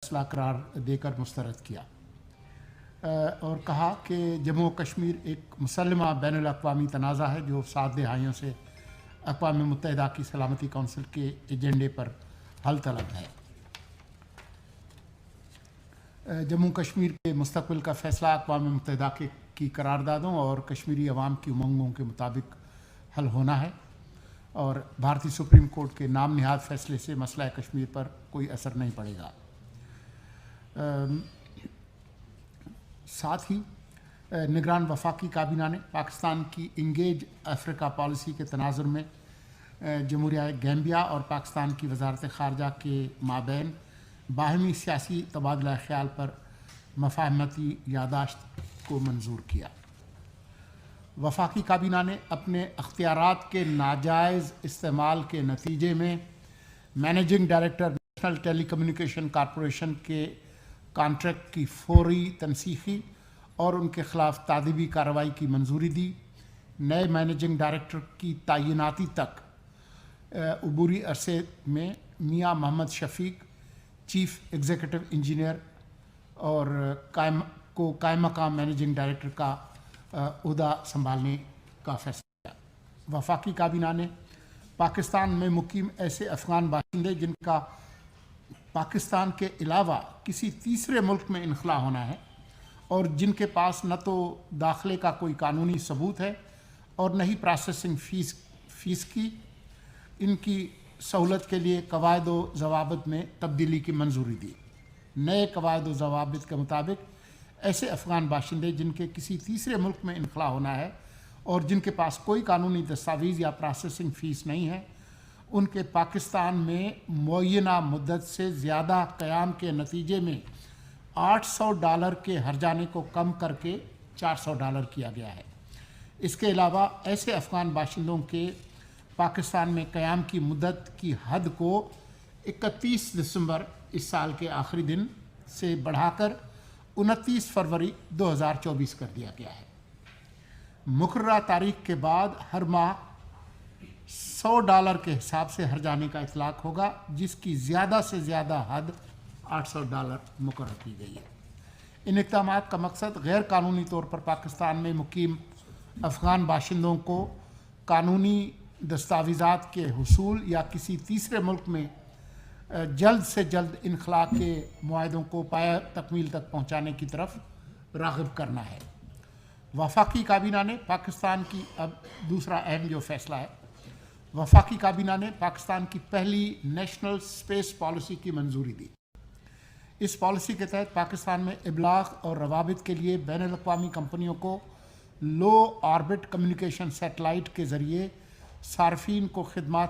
फैसला करार देकर मुस्तरद किया और कहा कि जम्मू و कश्मीर एक मुसल्लमा बैनुल अक़वामी तनाज़ा है जो 7 दहाइयों से अक़वाम मुत्तहिदा की सलामती कौंसिल के एजेंडे पर हल तलब है। जम्मू कश्मीर के मुस्तक़बिल का फ़ैसला अक़वाम मुत्तहिदा की करारदादों और कश्मीरी अवाम की उमंगों के मुताबिक हल होना है और भारतीय सुप्रीम कोर्ट के नाम निहाद फ़ैसले से मसला कश्मीर पर कोई असर नहीं पड़ेगा। साथ ही निगरान वफाकी काबीना ने पाकिस्तान की इंगेज अफ्रीका पॉलिसी के तनाजुर में जमहूरिया गैम्बिया और पाकिस्तान की वजारत ख़ारजा के माबैन बाहमी सियासी तबादला ख्याल पर मफाहमती यादाश्त को मंजूर किया। वफाकी काबीना ने अपने अख्तियारात के नाजायज़ इस्तेमाल के नतीजे में managing director national telecommunication corporation के कॉन्ट्रैक्ट की फौरी तनसीखी और उनके ख़िलाफ़ तादीबी कार्रवाई की मंजूरी दी। नए मैनेजिंग डायरेक्टर की तैनाती तक अबूरी अरसे में मियां Mohammad Shafiq chief executive engineer और कायम मकाम मैनेजिंग डायरेक्टर का उहदा संभालने का फैसला किया। वफाकी काबीना ने पाकिस्तान में मुकीम ऐसे अफ़गान बाशिंदे जिनका पाकिस्तान के अलावा किसी तीसरे मुल्क में इनखला होना है और जिनके पास न तो दाखिले का कोई कानूनी सबूत है और न ही प्रोसेसिंग फ़ीस की, इनकी सहूलत के लिए कवायद व ज़वाबित में तब्दीली की मंजूरी दी। नए कवायद व ज़वाबित के मुताबिक ऐसे अफ़गान बाशिंदे जिनके किसी तीसरे मुल्क में इनखला होना है और जिनके पास कोई कानूनी दस्तावेज़ या प्रोसेसिंग फ़ीस नहीं है, उनके पाकिस्तान में मुअय्यना मुद्दत से ज़्यादा क़याम के नतीजे में $800 के हर्जाने को कम करके $400 किया गया है। इसके अलावा ऐसे अफ़गान बाशिंदों के पाकिस्तान में क़याम की मुद्दत की हद को 31 दिसंबर इस साल के आखिरी दिन से बढ़ाकर 29 फरवरी 2024 कर दिया गया है। मुकर्ररा तारीख के बाद हर माह $100 के हिसाब से हर्जाने का इतलाक़ होगा, जिसकी ज़्यादा से ज़्यादा हद $800 मुकर्रर की गई है। इन इक़दामात का मकसद गैर कानूनी तौर पर पाकिस्तान में मुकीम अफ़गान बाशिंदों को कानूनी दस्तावेज़ात के हुसूल या किसी तीसरे मुल्क में जल्द से जल्द इनखला के मुआहदों को पाया तकमील तक पहुँचाने की तरफ राग़िब करना है। वफाकी काबीना ने पाकिस्तान की अब दूसरा अहम जो फ़ैसला है, वफाकी काबीना ने पाकिस्तान की पहली नेशनल स्पेस पॉलिसी की मंजूरी दी। इस पॉलिसी के तहत पाकिस्तान में इबलाग और रवाबित के लिए बैनुल अक़वामी कंपनियों को लो ऑर्बिट कम्युनिकेशन सैटेलाइट के ज़रिए सार्फिन को खिदमात